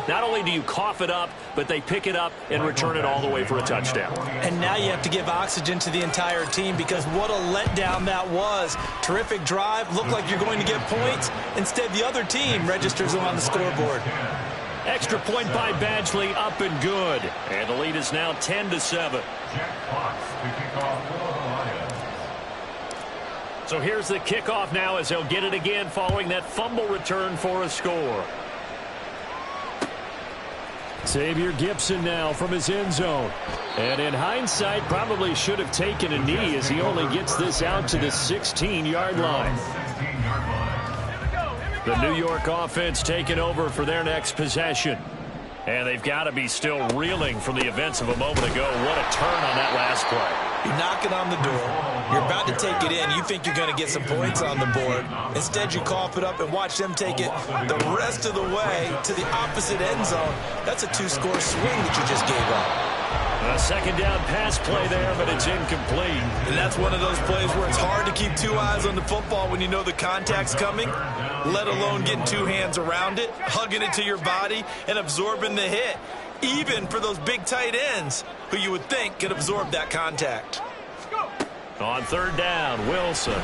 not only do you cough it up, but they pick it up and return it all the way for a touchdown. And now you have to give oxygen to the entire team because what a letdown that was. Terrific drive. Looked like you're going to get points. Instead, the other team registers them on the scoreboard. Extra point by Badgley, up and good. And the lead is now 10-7. So here's the kickoff now as they'll get it again following that fumble return for a score. Xavier Gipson now from his end zone. And in hindsight, probably should have taken a knee as he only gets this out to the 16-yard line. The New York offense taking over for their next possession. And they've got to be still reeling from the events of a moment ago. What a turn on that last play. You're knocking on the door. You're about to take it in. You think you're going to get some points on the board. Instead, you cough it up and watch them take it the rest of the way to the opposite end zone. That's a two-score swing that you just gave up. A second down pass play there, but it's incomplete. And that's one of those plays where it's hard to keep two eyes on the football when you know the contact's coming, let alone getting two hands around it, hugging it to your body, and absorbing the hit, even for those big tight ends who you would think could absorb that contact. On third down, Wilson. And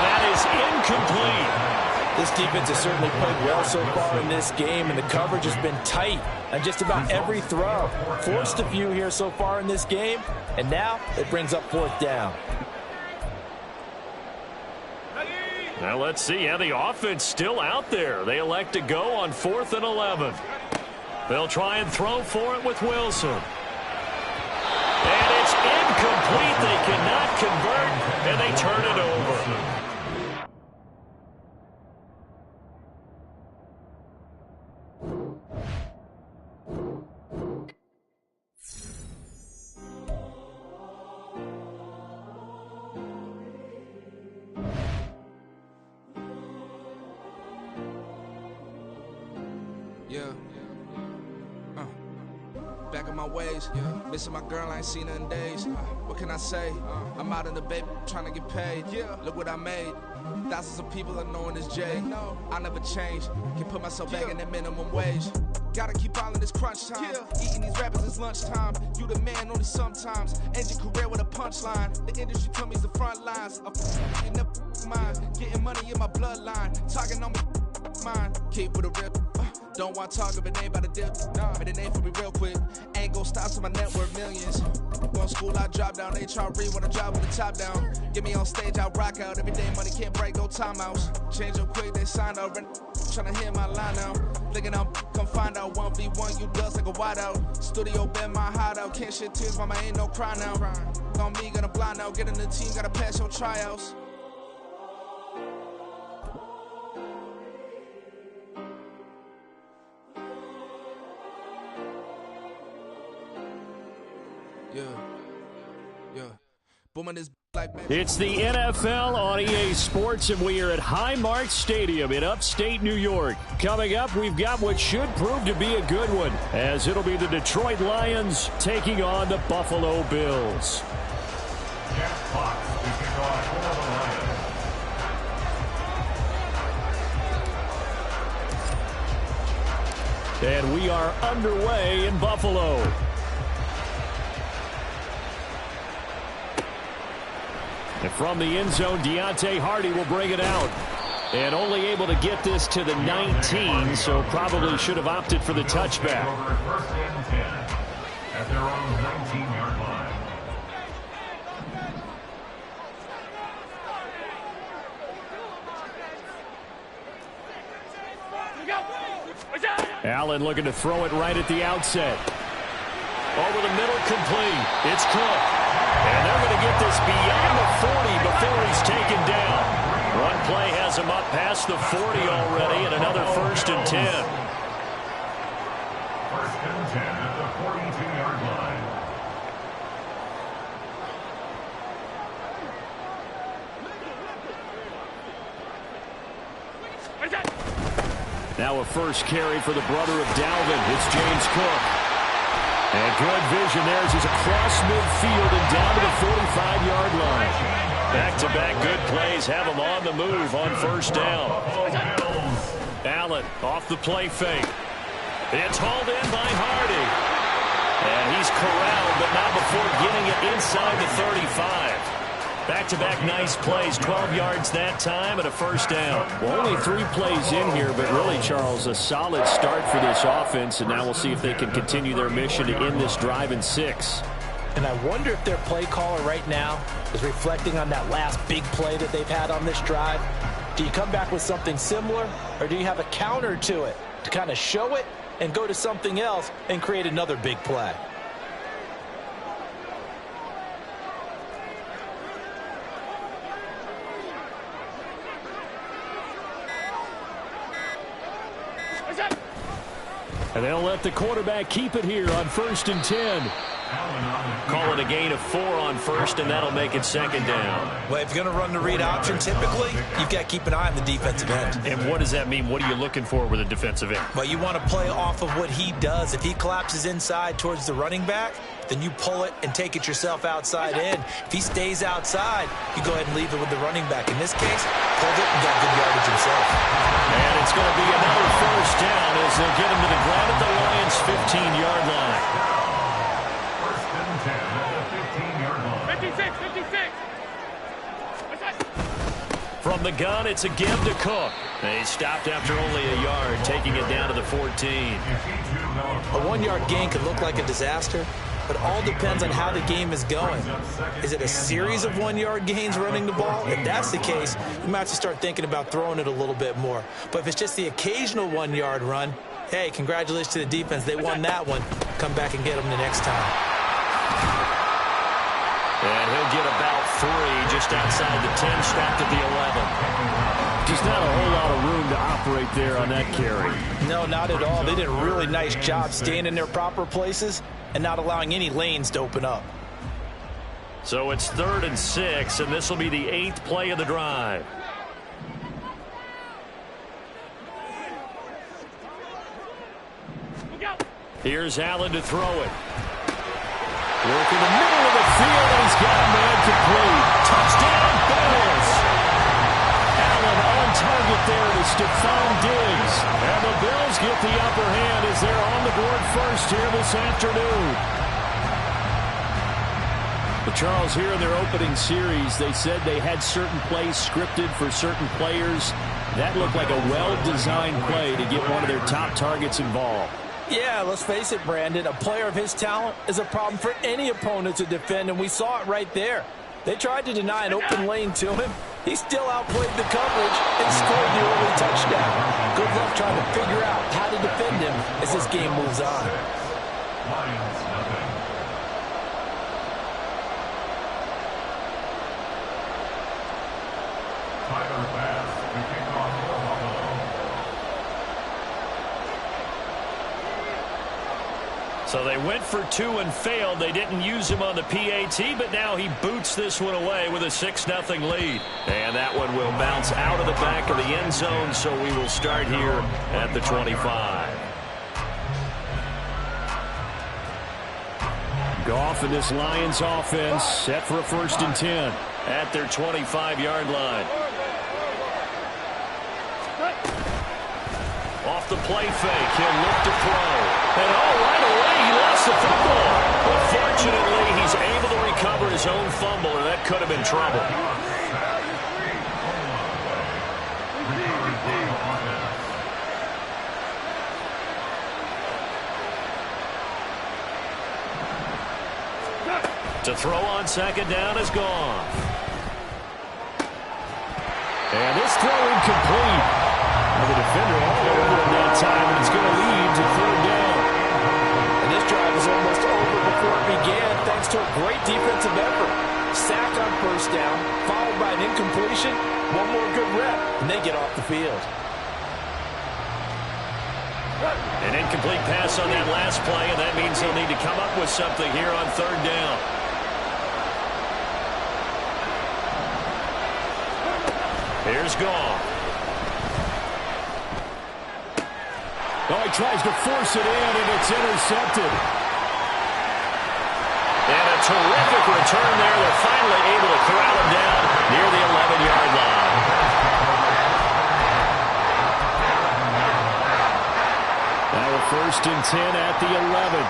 that is incomplete. This defense has certainly played well so far in this game, and the coverage has been tight on just about every throw. Forced a few here so far in this game, and now it brings up fourth down. Now let's see how the offense still out there. They elect to go on 4th and 11. They'll try and throw for it with Wilson. And it's incomplete. They cannot convert, and they turn it over. Back in my ways, missing my girl, I ain't seen her in days. What can I say? I'm out in the baby, trying to get paid. Look what I made. Thousands of people are knowing this Jay. I never change. Can put myself back in that minimum wage. Gotta keep all in this crunch time. Eating these rappers is lunchtime. You the man only sometimes. End your career with a punchline. The industry told me the front lines. I'm getting up mine. Getting money in my bloodline. Talking on me mine. Keep with a real. Don't want to talk if it ain't about a dip. But it ain't for me real quick. Ain't gon' stop till my net worth millions. Going to school, I drop down. They try to read when I drop with the top down. Get me on stage, I rock out. Every day money can't break, no timeouts. Change up quick, they signed up. Tryna hear my line out. Thinking I'm come find out 1v1, you dust like a wideout. Studio been my hideout. Can't shed tears, mama ain't no cry now. On me, gonna blind out. Get in the team, gotta pass your tryouts. It's the NFL on EA Sports, and we are at Highmark Stadium in upstate New York. Coming up, we've got what should prove to be a good one, as it'll be the Detroit Lions taking on the Buffalo Bills. And we are underway in Buffalo. And from the end zone, Deontay Hardy will bring it out. And only able to get this to the 19, so probably should have opted for the touchback. First and 10 at their own 19-yard line. Allen looking to throw it right at the outset. Over the middle, complete. It's Cook. And they're going to get this beyond the 40 before he's taken down. One play has him up past the 40 already, and another 1st and 10. 1st and 10 at the 42-yard line. Now a first carry for the brother of Dalvin. It's James Cook. And good vision there as he's across midfield and down to the 45-yard line. Back-to-back good plays have him on the move on 1st down. Allen off the play fake. It's hauled in by Hardy. And he's corralled, but not before getting it inside the 35. Back-to-back nice plays, 12 yards that time and a first down. Well, only 3 plays in here, but really, Charles, a solid start for this offense, and now we'll see if they can continue their mission to end this drive in 6. And I wonder if their play caller right now is reflecting on that last big play that they've had on this drive. Do you come back with something similar, or do you have a counter to it to kind of show it and go to something else and create another big play? And they'll let the quarterback keep it here on 1st and 10. Call it a gain of 4 on first, and that'll make it second down. Well, if you're going to run the read option, typically, you've got to keep an eye on the defensive end. And what does that mean? What are you looking for with a defensive end? Well, you want to play off of what he does. If he collapses inside towards the running back, then you pull it and take it yourself outside in. If he stays outside, you go ahead and leave it with the running back. In this case, pulled it and got good yardage himself. And it's going to be another first down as they'll get him to the ground at the Lions' 15-yard line. First and 10 at the 15-yard line. 56. From the gun, it's a give to Cook. He stopped after only a yard, taking it down to the 14. A 1-yard gain could look like a disaster, but all depends on how the game is going. Is it a series of 1-yard gains running the ball? If that's the case, you might have to start thinking about throwing it a little bit more. But if it's just the occasional 1-yard run, hey, congratulations to the defense. They won that one. Come back and get them the next time. And he'll get about 3 just outside the 10, stopped at the 11. Just not a whole lot of room to operate there on that carry. No, not at all. They did a really nice job staying in their proper places and not allowing any lanes to open up. So it's 3rd and 6, and this will be the 8th play of the drive. Here's Allen to throw it. Working the middle of the field, and he's got a man complete. Touchdown, Bills! Allen on target there to Stephon Diggs. And the Bills get the upper hand as they're on the board first here this afternoon. But Charles, here in their opening series, they said they had certain plays scripted for certain players. That looked like a well-designed play to get one of their top targets involved. Yeah, let's face it, Brandon. A player of his talent is a problem for any opponent to defend, and we saw it right there. They tried to deny an open lane to him. He still outplayed the coverage and scored the early touchdown. Good luck trying to figure out how to defend him as this game moves on. Lions nothing. Tyler Bass to kick off for Buffalo. So they went for 2 and failed. They didn't use him on the PAT, but now he boots this one away with a 6-0 lead. And that one will bounce out of the back of the end zone, so we will start here at the 25. Goff and this Lions offense set for a 1st and 10. At their 25-yard line. Off the play fake, he'll look to throw. And right away, he lost the football. But fortunately, he's able to recover his own fumble, and that could have been trouble. To throw on 2nd down is gone. And this throw incomplete. The defender all over him that time, and it's going to lead to 3rd down. And this drive was almost over before it began, thanks to a great defensive effort. Sack on 1st down, followed by an incompletion, one more good rep, and they get off the field. An incomplete pass on that last play, and that means they'll need to come up with something here on 3rd down. Here's Goff. Oh, he tries to force it in, and it's intercepted. And a terrific return there. They're finally able to corral him down near the 11-yard line. first and 10 at the 11.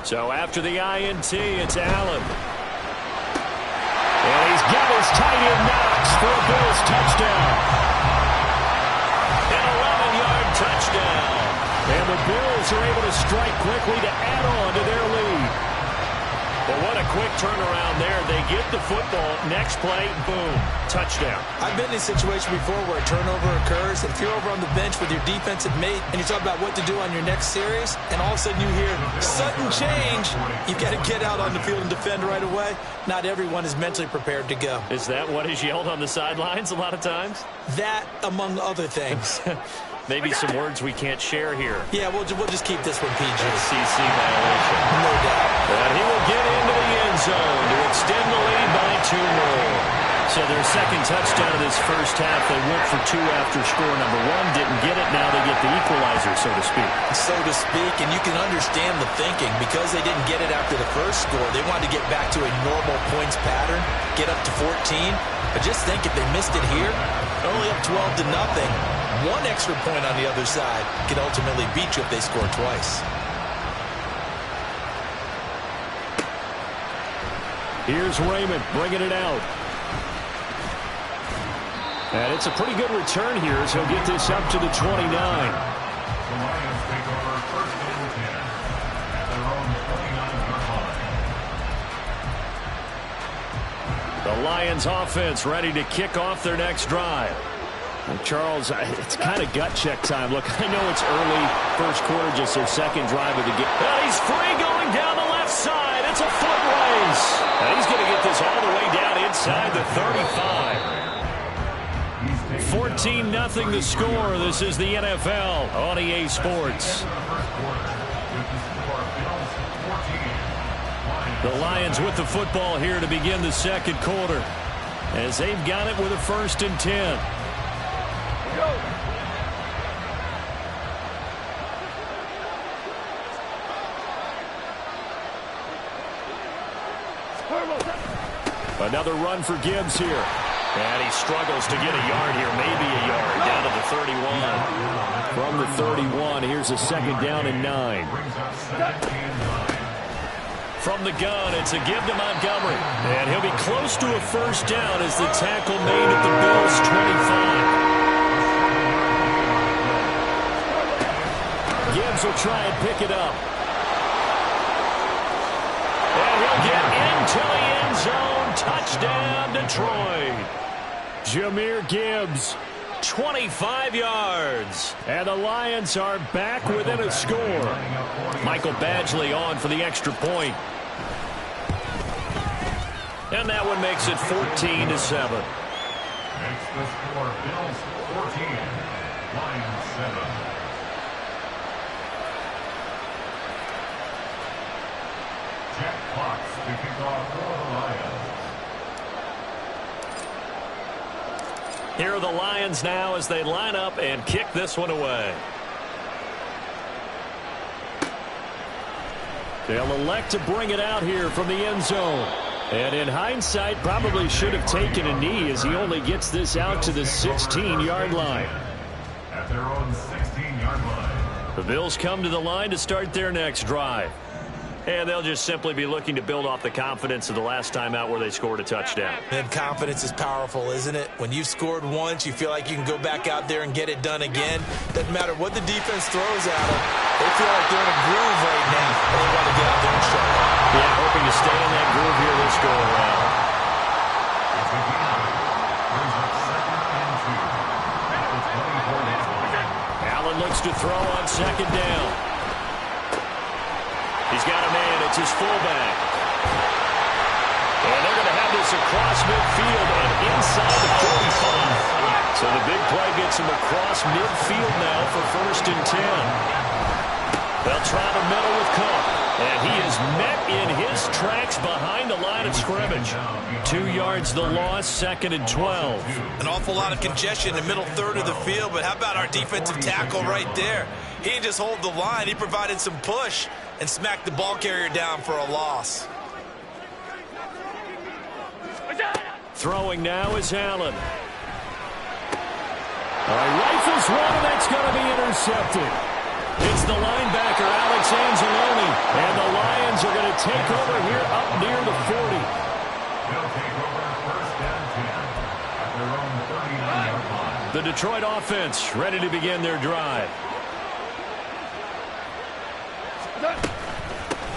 So after the INT, it's Allen. And he's got his tight end Knox for a Bills touchdown. An 11-yard touchdown. And the Bills are able to strike quickly to add on to their lead. But what a quick turnaround there. They get the football. Next play, boom, touchdown. I've been in a situation before where a turnover occurs, and if you're over on the bench with your defensive mate and you're talking about what to do on your next series, and all of a sudden you hear sudden change, you've got to get out on the field and defend right away. Not everyone is mentally prepared to go. Is that what is yelled on the sidelines a lot of times? That, among other things. Maybe some words we can't share here. Yeah, we'll just keep this one PG. CC violation. No doubt. And he will get into the end zone to extend the lead by 2 more. So their second touchdown of this first half, they went for 2 after score number 1. Didn't get it. Now they get the equalizer, so to speak. So to speak, and you can understand the thinking. Because they didn't get it after the first score, they wanted to get back to a normal points pattern, get up to 14. But just think, if they missed it here, only up 12-0. One extra point on the other side can ultimately beat you if they score twice. Here's Raymond bringing it out. And it's a pretty good return here as he'll get this up to the 29. The Lions take over first and 10 at their own 29-yard line. The Lions offense ready to kick off their next drive. Well, Charles, it's kind of gut check time. Look, I know it's early, first quarter, just their second drive of the game. And he's free going down the left side. It's a foot race. And he's going to get this all the way down inside the 35. 14-0 the score. This is the NFL on EA Sports. The Lions with the football here to begin the second quarter, as they've got it with a first and 10. Another run for Gibbs here. And he struggles to get a yard here, maybe a yard, down to the 31. From the 31, here's a second down and 9. From the gun, it's a give to Montgomery. And he'll be close to a first down as the tackle made at the Bills' 25. Gibbs will try and pick it up. And he'll get into the end zone. Touchdown, Detroit. Jahmyr Gibbs. 25 yards. And the Lions are back within a score. Michael Badgley on for the extra point. And that one makes it 14-7. Makes the score Bills 14, Lions 7. Jack Fox to kick off for the Lions. Here are the Lions now as they line up and kick this one away. They'll elect to bring it out here from the end zone. And in hindsight, probably should have taken a knee as he only gets this out to the 16-yard line. At their own 16-yard line. The Bills come to the line to start their next drive. And they'll just simply be looking to build off the confidence of the last time out where they scored a touchdown. And confidence is powerful, isn't it? When you've scored once, you feel like you can go back out there and get it done again. Doesn't matter what the defense throws at them. They feel like they're in a groove right now, and they want to get out there and show it. Yeah, hoping to stay in that groove here this go around. Allen looks to throw on second down. He's got a man. It's his fullback. And they're going to have this across midfield and inside the 45. So the big play gets him across midfield now for first and 10. They'll try the middle with Cook. And he is met in his tracks behind the line of scrimmage. 2 yards the loss, second and 12. An awful lot of congestion in the middle third of the field, but how about our defensive tackle right there? He didn't just hold the line. He provided some push and smacked the ball carrier down for a loss. Throwing now is Allen. Rifles one, and that's going to be intercepted. It's the linebacker, Alex Anzalone, and the Lions are going to take over here up near the 40. They'll take over first and 10 at their own 39-yard line. The Detroit offense ready to begin their drive.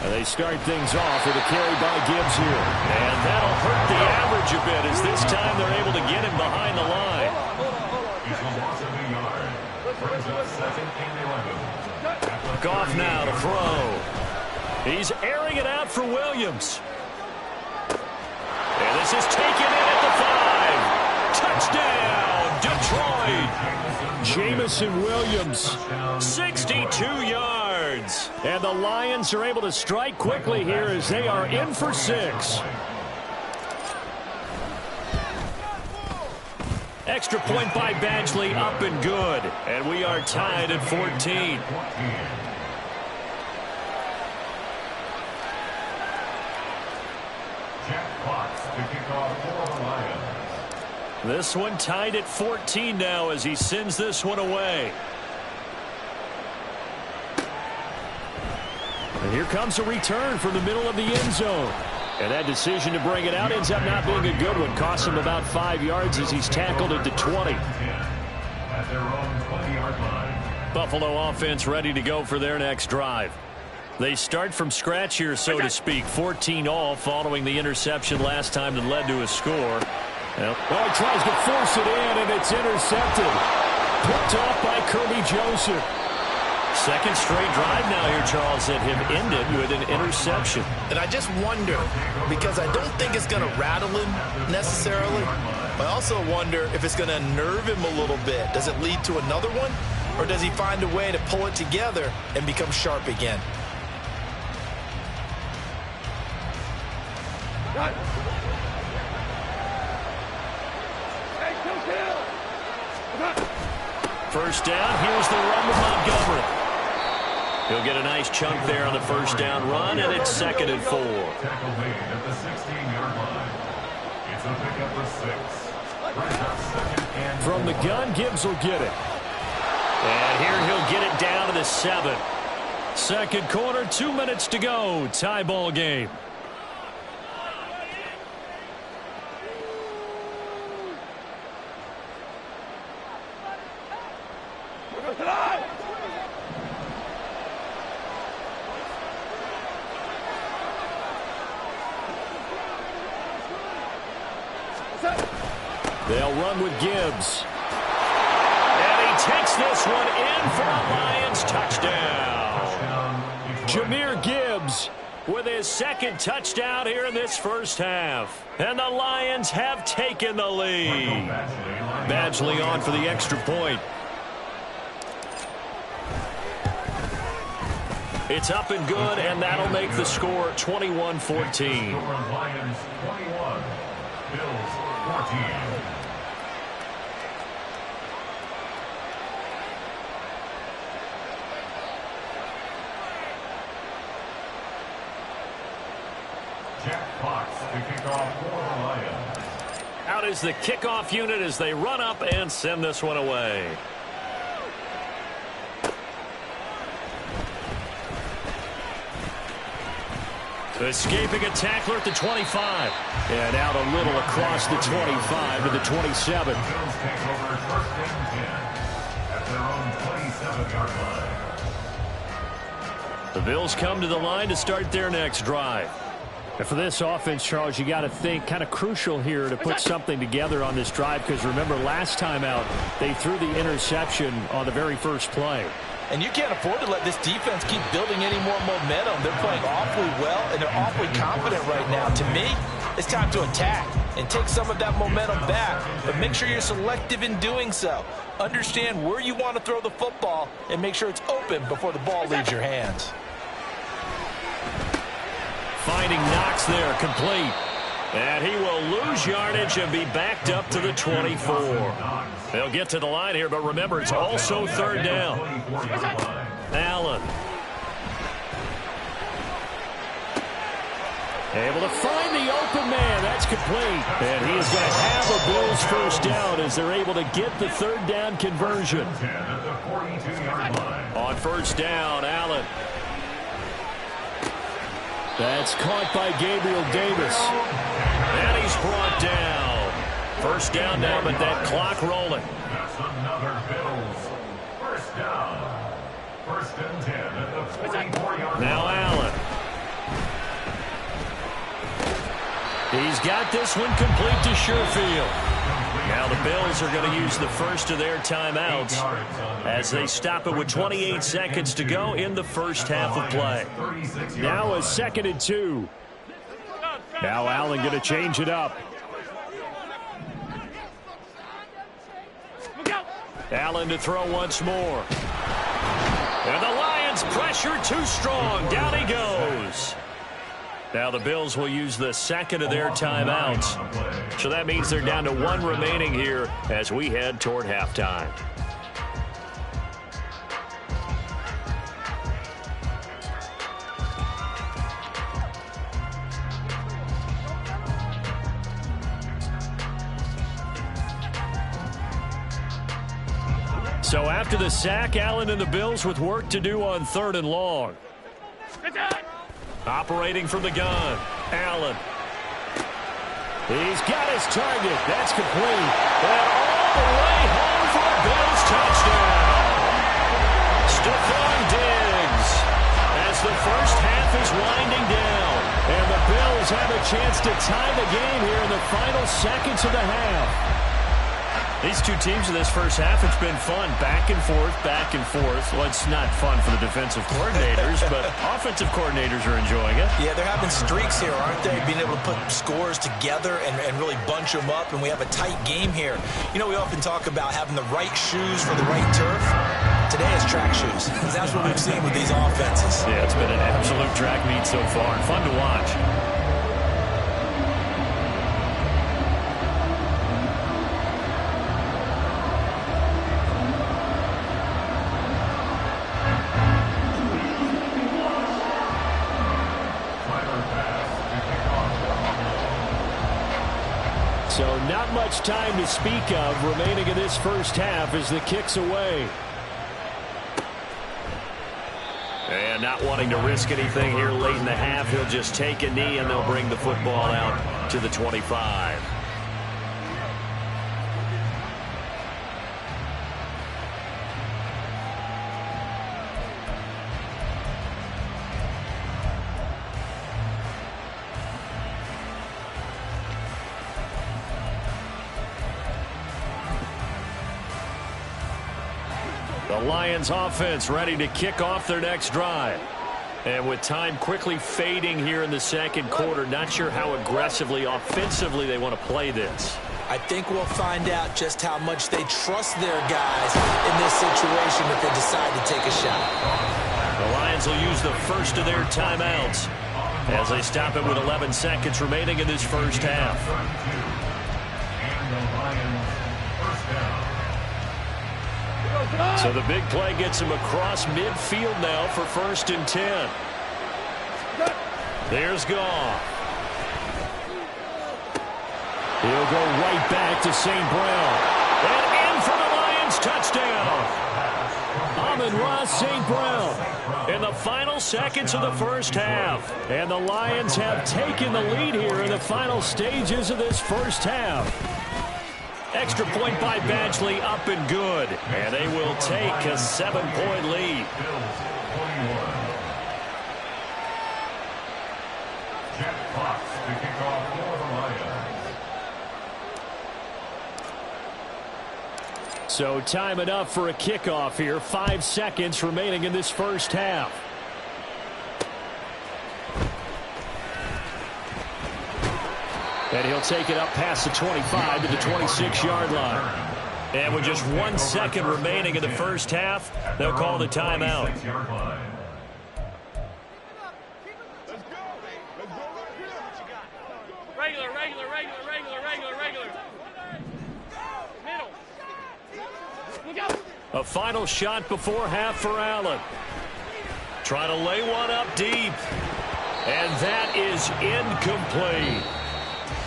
And they start things off with a carry by Gibbs here. And that'll hurt the average a bit as this time they're able to get him behind the line. He's a loss of a yard. Brings up second and 11. Goff now to throw. He's airing it out for Williams. And this is taken in at the 5. Touchdown, Detroit. Jamison Williams, 62 yards. And the Lions are able to strike quickly here as they are in for 6. Extra point by Badgley, up and good. And we are tied at 14. Jack Fox to kick off for the Lions. This one tied at 14 now as he sends this one away. And here comes a return from the middle of the end zone. And that decision to bring it out ends up not being a good one. Costs him about 5 yards as he's tackled at the 20. At their own 20-yard line. Buffalo offense ready to go for their next drive. They start from scratch here, so to speak. 14 all following the interception last time that led to a score. Well, he tries to force it in, and it's intercepted. Picked off by Kirby Joseph. Second straight drive now here, Charles, that have ended with an interception. And I just wonder, because I don't think it's going to rattle him necessarily, but I also wonder if it's going to unnerve him a little bit. Does it lead to another one, or does he find a way to pull it together and become sharp again? First down, here's the run with Montgomery. He'll get a nice chunk there on the first down run, and it's 2nd and 4. Tackle made at the 16-yard line. It's a pickup for 6. Brings up second and From the gun, Gibbs will get it. And here he'll get it down to the 7. Second quarter, 2 minutes to go. Tie ball game. They'll run with Gibbs. And he takes this one in for a Lions touchdown. Jahmyr Gibbs with his second touchdown here in this first half. And the Lions have taken the lead. Badgley on for the extra point. It's up and good, and that'll make the score 21-14. Lions 21, Bills 14. Jack Fox to kick off for the Lions. Out is the kickoff unit as they run up and send this one away. Escaping a tackler at the 25. And out a little across the 25 to the 27. Bills take over first and 10 at their own 27-yard line. The Bills come to the line to start their next drive. And for this offense, Charles, you got to think kind of crucial here to put something together on this drive, because remember last time out they threw the interception on the very first play. And you can't afford to let this defense keep building any more momentum. They're playing awfully well, and they're awfully confident right now. To me, it's time to attack and take some of that momentum back. But make sure you're selective in doing so. Understand where you want to throw the football and make sure it's open before the ball leaves your hands. Finding Knox there, complete. And he will lose yardage and be backed up to the 24. They'll get to the line here, but remember, it's also third down. Allen. Able to find the open man. That's complete. And he is going to have a Bills first down as they're able to get the third down conversion. On first down, Allen. That's caught by Gabriel Davis. And he's brought down. First down now, but that clock rolling. That's another Bills first down. First and 10 at the 44-yard line. Now Allen. He's got this one complete to Sherfield. Now the Bills are going to use the first of their timeouts as they stop it with 28 seconds to go in the first half of play. Now a 2nd and 2. Now Allen going to change it up. Allen to throw once more. And the Lions pressure too strong. Down he goes. Now the Bills will use the second of their timeouts. So that means they're down to 1 remaining here as we head toward halftime. So after the sack, Allen and the Bills with work to do on 3rd and long. Operating from the gun, Allen. He's got his target. That's complete. And all the way home for a Bills touchdown. Stephon Diggs as the first half is winding down. And the Bills have a chance to tie the game here in the final seconds of the half. These two teams in this first half, it's been fun. Back and forth, back and forth. Well, it's not fun for the defensive coordinators, but offensive coordinators are enjoying it. Yeah, they're having streaks here, aren't they? Being able to put scores together and really bunch them up, and we have a tight game here. You know, we often talk about having the right shoes for the right turf. Today it's track shoes. That's what we've seen with these offenses. Yeah, it's been an absolute track meet so far, and fun to watch. So not much time to speak of remaining in this first half as the kick's away. And not wanting to risk anything here late in the half, he'll just take a knee and they'll bring the football out to the 25. The Lions offense ready to kick off their next drive. And with time quickly fading here in the second quarter, not sure how aggressively, offensively they want to play this. I think we'll find out just how much they trust their guys in this situation if they decide to take a shot. The Lions will use the first of their timeouts as they stop it with 11 seconds remaining in this first half. So the big play gets him across midfield now for 1st and 10. There's Goff. He'll go right back to St. Brown. And in for the Lions touchdown. Amon-Ra St. Brown in the final seconds of the first half. And the Lions have taken the lead here in the final stages of this first half. Extra point by Badgley up and good. And they will take a 7-point lead. Jeff Fox to kick off for the Lions. So time enough for a kickoff here. 5 seconds remaining in this first half. And he'll take it up past the 25 to the 26-yard line. And with just 1 second remaining in the first half, they'll call the timeout. Regular. Middle. A final shot before half for Allen. Trying to lay one up deep. And that is incomplete.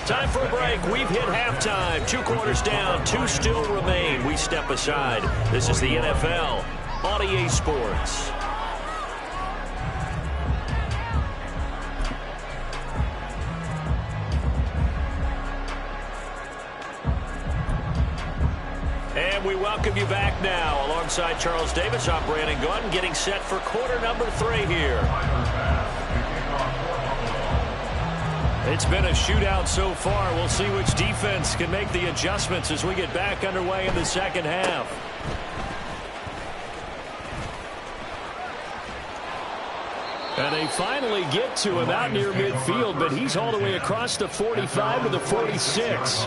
Time for a break. We've hit halftime. 2 quarters down. 2 still remain. We step aside. This is the NFL on EA Sports. And we welcome you back now. Alongside Charles Davis, I'm Brandon Gunn, getting set for quarter number 3 here. It's been a shootout so far. We'll see which defense can make the adjustments as we get back underway in the second half. And they finally get to him out near midfield, but he's all the way across the 45 to the 46.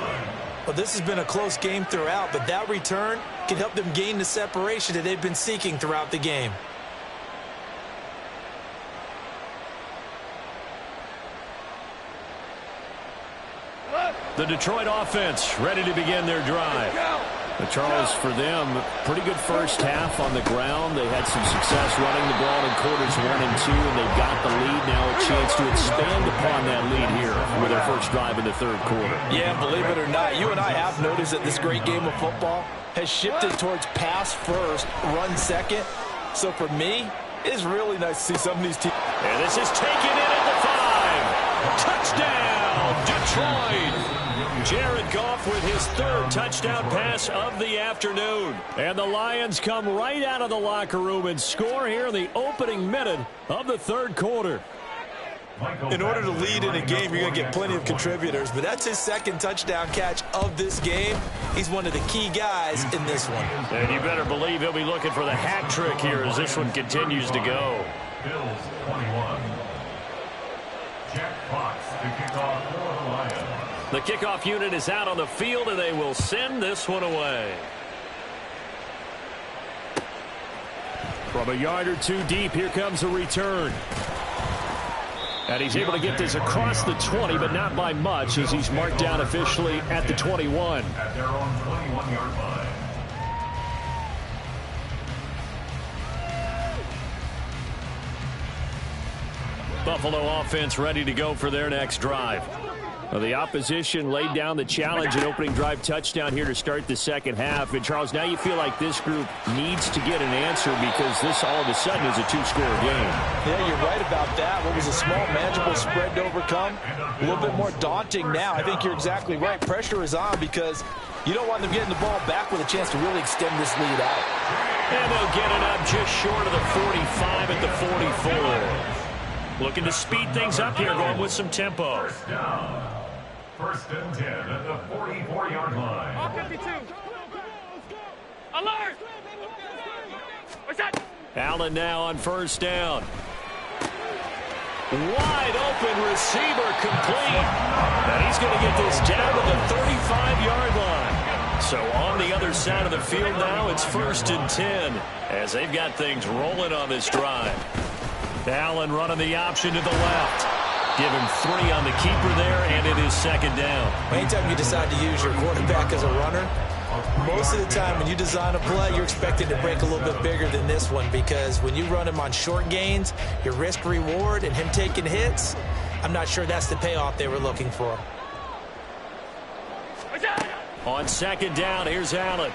Well, this has been a close game throughout, but that return can help them gain the separation that they've been seeking throughout the game. The Detroit offense ready to begin their drive. But Charles, for them, pretty good first half on the ground. They had some success running the ball in quarters 1 and 2, and they've got the lead now, a chance to expand upon that lead here with their first drive in the third quarter. Yeah, believe it or not, you and I have noticed that this great game of football has shifted towards pass first, run second. So for me, it's really nice to see some of these teams. And this is taken in at the 5. Touchdown, Detroit. Jared Goff with his 3rd touchdown pass of the afternoon. And the Lions come right out of the locker room and score here in the opening minute of the third quarter. In order to lead in a game, you're going to get plenty of contributors, but that's his 2nd touchdown catch of this game. He's one of the key guys in this one. And you better believe he'll be looking for the hat trick here as this one continues to go. Bills 21. Jack Fox to kick off for the Lions. The kickoff unit is out on the field, and they will send this one away. From a yard or 2 deep, here comes a return. And he's able to get this across the 20, but not by much, as he's marked down officially at the 21. At their own 21-yard line. Buffalo offense ready to go for their next drive. Well, the opposition laid down the challenge and opening drive touchdown here to start the second half. And, Charles, now you feel like this group needs to get an answer because this all of a sudden is a 2-score game. Yeah, you're right about that. What was a small, manageable spread to overcome, a little bit more daunting now. I think you're exactly right. Pressure is on because you don't want them getting the ball back with a chance to really extend this lead out. And they'll get it up just short of the 45 at the 44. Looking to speed things up here, going with some tempo. First down. 1st and 10 at the 44-yard line. All 52. Alert! What's that? Allen now on first down. Wide open receiver complete. And he's going to get this down to the 35-yard line. So on the other side of the field now, it's 1st and 10 as they've got things rolling on this drive. Allen running the option to the left. Give him 3 on the keeper there, and it is 2nd down. Anytime you decide to use your quarterback as a runner, most of the time when you design a play, you're expected to break a little bit bigger than this one because when you run him on short gains, your risk-reward and him taking hits, I'm not sure that's the payoff they were looking for. On 2nd down, here's Allen.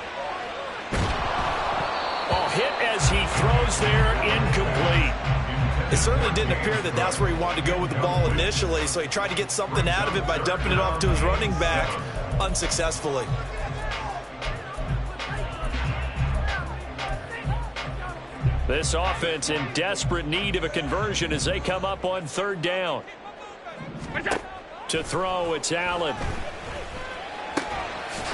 Oh, hit as he throws there, incomplete. It certainly didn't appear that that's where he wanted to go with the ball initially, so he tried to get something out of it by dumping it off to his running back unsuccessfully. This offense in desperate need of a conversion as they come up on 3rd down. To throw, it's Allen.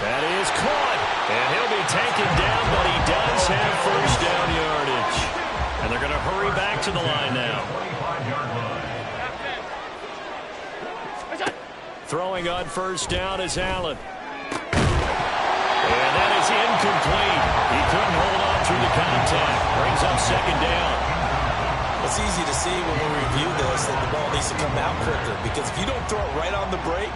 That is caught. And he'll be taken down, but he does have 1st down yardage. And they're going to hurry back to the line now. Throwing on 1st down is Allen. And that is incomplete. He couldn't hold on through the contact. Brings up 2nd down. It's easy to see when we review this that the ball needs to come out quicker because if you don't throw it right on the break,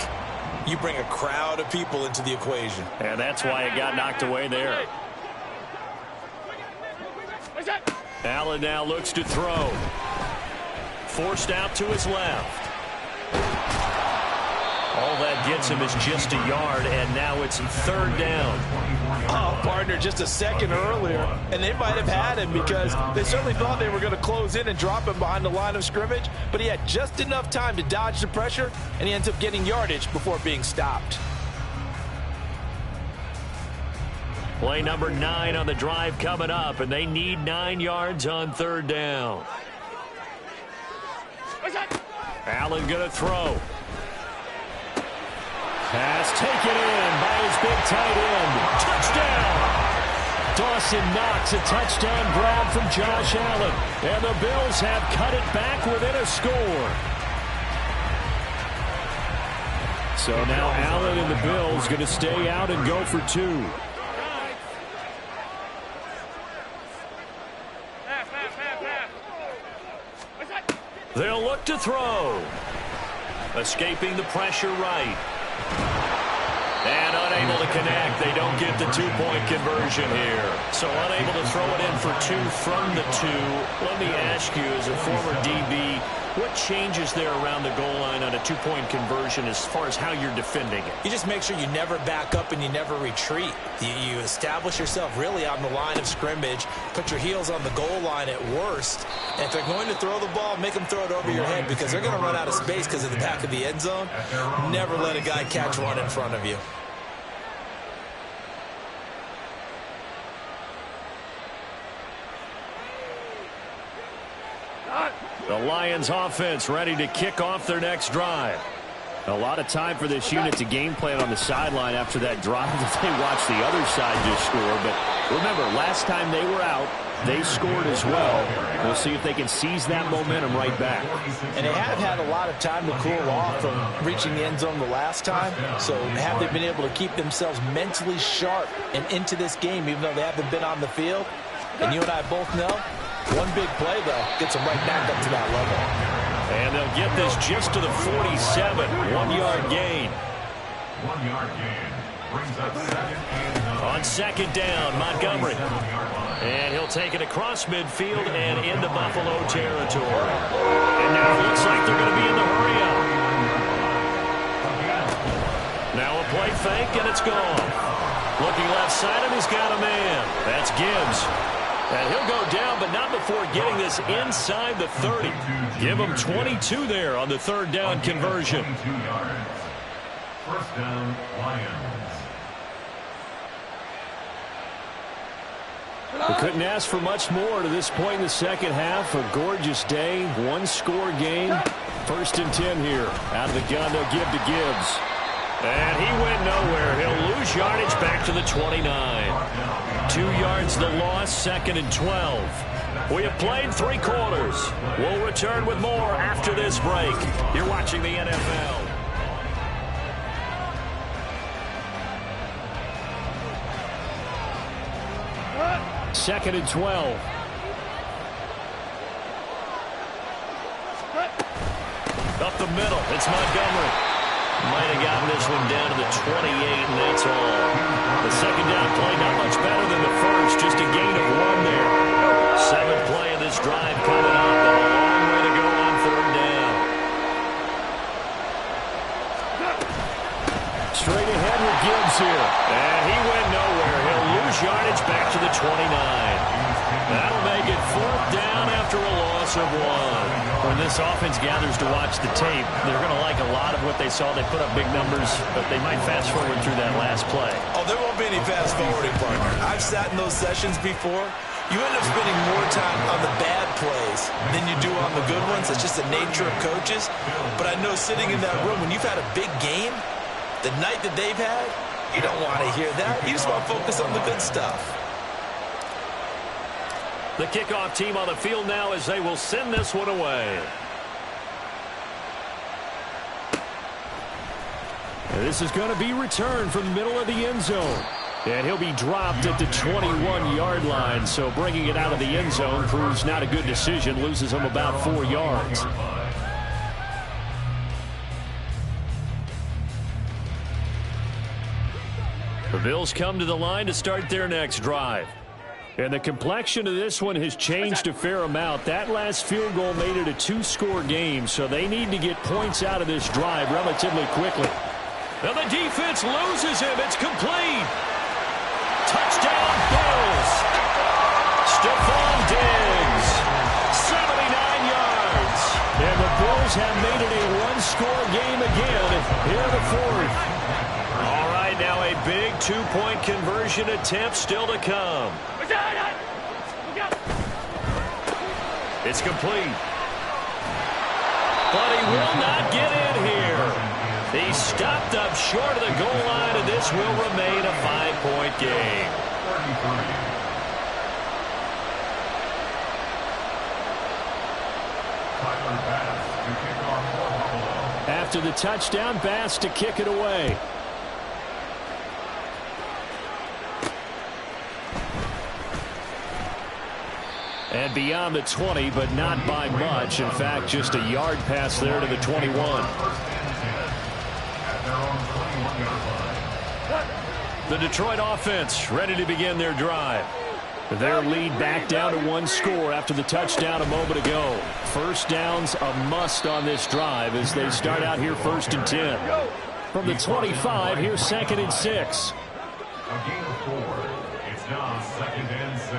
you bring a crowd of people into the equation. And that's why it got knocked away there. Allen now looks to throw. forced out to his left. All that gets him is just a yard, and now it's 3rd down. Oh, partner, just a second earlier, and they might have had him because they certainly thought they were going to close in and drop him behind the line of scrimmage, but he had just enough time to dodge the pressure, and he ends up getting yardage before being stopped. Play number 9 on the drive coming up, and they need 9 yards on 3rd down. Allen going to throw. Pass taken in by his big tight end. Touchdown! Dawson Knox, a touchdown grab from Josh Allen. And the Bills have cut it back within a score. So now Allen and the Bills going to stay out and go for 2. They'll look to throw. Escaping the pressure right. And unable to connect. They don't get the 2-point conversion here. So unable to throw it in for 2 from the 2. Let me ask you, as a former DB, what changes there around the goal line on a 2-point conversion as far as how you're defending it? You just make sure you never back up and you never retreat. You establish yourself really on the line of scrimmage, put your heels on the goal line at worst. And if they're going to throw the ball, make them throw it over your head because they're going to run out of space because of the back of the end zone. Never let a guy catch one in front of you. The Lions offense ready to kick off their next drive. A lot of time for this unit to game plan on the sideline after that drive that they watched the other side just score. But remember, last time they were out, they scored as well. We'll see if they can seize that momentum right back. And they have had a lot of time to cool off from reaching the end zone the last time. So have they been able to keep themselves mentally sharp and into this game even though they haven't been on the field? And you and I both know, one big play, though, gets them right back up to that level. And they'll get this just to the 47. 1-yard gain. 1-yard gain. Brings up 2nd and 9. On 2nd down, Montgomery. And he'll take it across midfield and into Buffalo territory. And now it looks like they're going to be in the hurry-up. Now a play fake, and it's gone. Looking left side, and he's got a man. That's Gibbs. And he'll go down, but not before getting this inside the 30. Give him 22 there on the 3rd down conversion. 22 yards. 1st down, Lions. We couldn't ask for much more to this point in the second half. A gorgeous day, 1-score game. 1st and 10 here. Out of the gun, they'll give to Gibbs. And he went nowhere. He'll lose yardage back to the 29. 2 yards the loss, 2nd and 12. We have played 3 quarters. We'll return with more after this break. You're watching the NFL. 2nd and 12. Up the middle, it's Montgomery. Might have gotten this one down to the 28, and that's all. The 2nd down play not much better than the first, just a gain of 1 there. 7th play of this drive coming up, and a long way to go on 3rd down. Straight ahead with Gibbs here. And he went nowhere. He'll lose yardage back to the 29. That'll make it 4th down after a loss of 1. When this offense gathers to watch the tape, they're going to like a lot of what they saw. They put up big numbers, but they might fast forward through that last play. Oh, there won't be any fast forwarding, partner. I've sat in those sessions before. You end up spending more time on the bad plays than you do on the good ones. It's just the nature of coaches. But I know sitting in that room, when you've had a big game, the night that they've had, you don't want to hear that. You just want to focus on the good stuff. The kickoff team on the field now as they will send this one away. And this is going to be returned from the middle of the end zone. And he'll be dropped at the 21-yard line. So bringing it out of the end zone proves not a good decision. Loses him about 4 yards. The Bills come to the line to start their next drive. And the complexion of this one has changed a fair amount. That last field goal made it a 2-score game, so they need to get points out of this drive relatively quickly. And the defense loses him. It's complete. Touchdown, Bills. Stephon Diggs, 79 yards. And the Bills have made it a 1-score game again here in the fourth. All right, now a big 2-point conversion attempt still to come. It's complete. But he will not get in here. He stopped up short of the goal line, and this will remain a 5-point game. After the touchdown, Bass to kick it away. And beyond the 20, but not by much. In fact, just a yard pass there to the 21. The Detroit offense ready to begin their drive. Their lead back down to 1 score after the touchdown a moment ago. First down's a must on this drive as they start out here 1st and 10. From the 25, here's 2nd and 6. A gain of 4. It's now 2nd and 6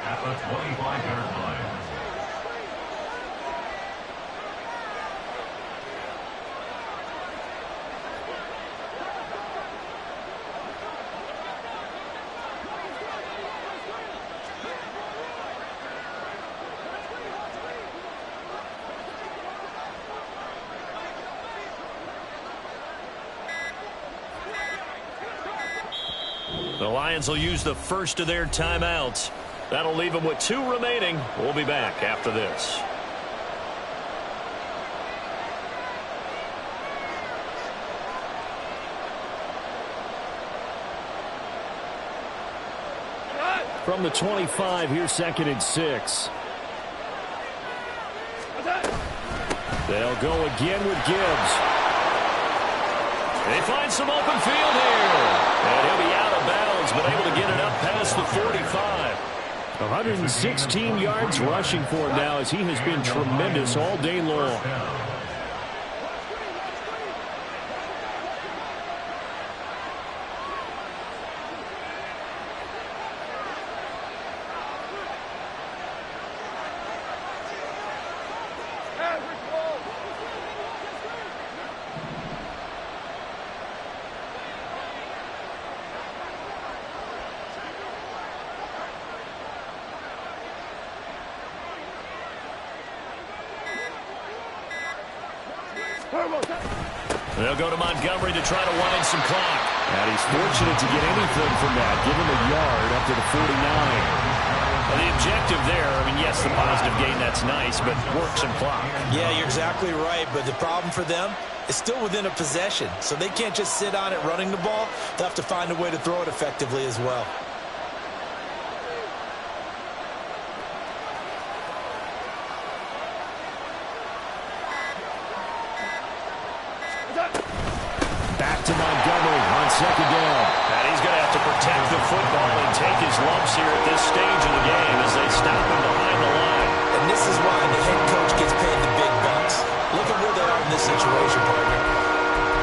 at the 25-yard line. The Lions will use the first of their timeouts. That'll leave them with 2 remaining. We'll be back after this. From the 25, here's 2nd and 6. They'll go again with Gibbs. They find some open field here. And he'll be out of bounds, but able to get it up past the 45. 116 yards rushing for him now as he has been tremendous all day long. They'll go to Montgomery to try to wind some clock. And he's fortunate to get anything from that. Give him a yard up to the 49. Well, the objective there, I mean, yes, the positive gain, that's nice, but work some clock. Yeah, you're exactly right, but the problem for them is still within a possession, so they can't just sit on it running the ball. They'll have to find a way to throw it effectively as well. Back to Montgomery on 2nd down. And he's going to have to protect the football and take his lumps here at this stage of the game as they stop him behind the line. And this is why the head coach gets paid the big bucks. Look at where they are in this situation, partner.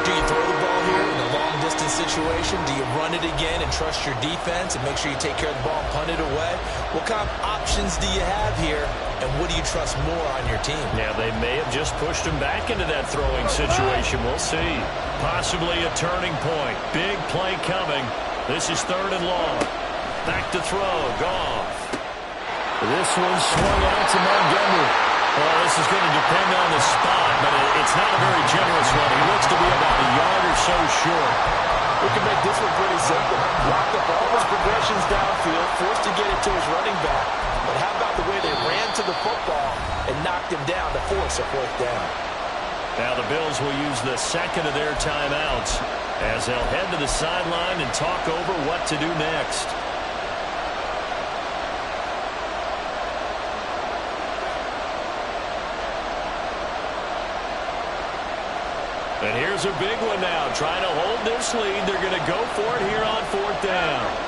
Do you throw the ball here in a long-distance situation? Do you run it again and trust your defense and make sure you take care of the ball and punt it away? What kind of options do you have here, and what do you trust more on your team? Yeah, they may have just pushed him back into that throwing situation. We'll see. Possibly a turning point. Big play coming. This is 3rd and long. Back to throw. Goff. This one swung out to Montgomery. Well, this is going to depend on the spot, but it's not a very generous one. He looks to be about a yard or so short. We can make this one pretty simple. Locked up all his progressions downfield, forced to get it to his running back. But how about the way they ran to the football and knocked him down to force a 4th down? Now the Bills will use the 2nd of their timeouts as they'll head to the sideline and talk over what to do next. And here's a big one now. Trying to hold this lead. They're going to go for it here on 4th down.